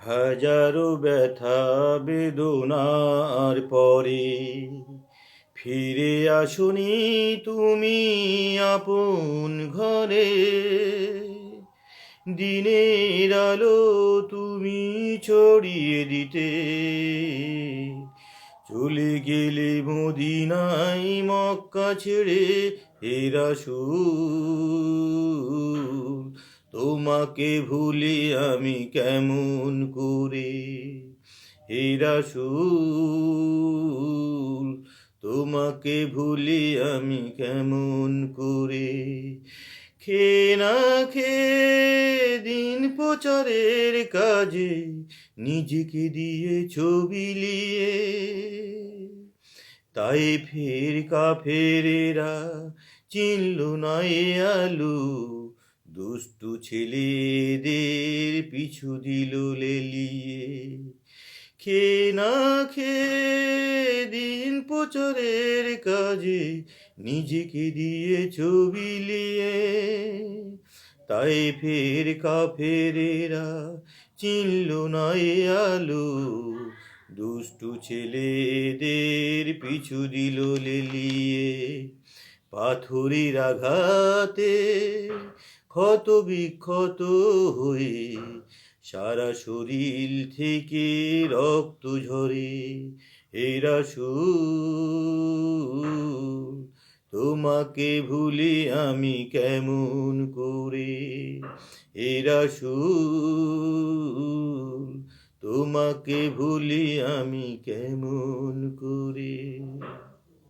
হাজারো ব্যথা বেদনার পরে ফিরে আসুনি তুমি আপন ঘরে। দিনের আলো তুমি ছড়িয়ে দিতে চলে গেলে মদিনায় মক্কা ছেড়ে। হে রাসূল তোমাকে ভুলি আমি কেমন করে। হে রাসূল তোমাকে ভুলি আমি কেমন করে। খেয়ে না খেয়ে দিন প্রচারের কাজে নিজেকে দিয়ে ছবি লিয়ে তাই ফের কাফেরেরা চিনল না এ আলো। দুষ্টু ছেলেদের পিছু দিল লেলিয়ে। খেয়ে না খেয়ে দিন প্রচারের কাজে নিজেকে দিয়ে ছবি লিয়ে তাই ফের কাফেরেরা চিনল না এ আলো। দুষ্টু ছেলেদের পিছু দিল লেলিয়ে। পাথরের আঘাতে ক্ষত বিক্ষত হয়ে সারা শরীর থেকে রক্ত ঝরে। হে রাসূল তোমাকে ভুলি আমি কেমন করে। হে রাসূল তোমাকে ভুলি আমি কেমন করে।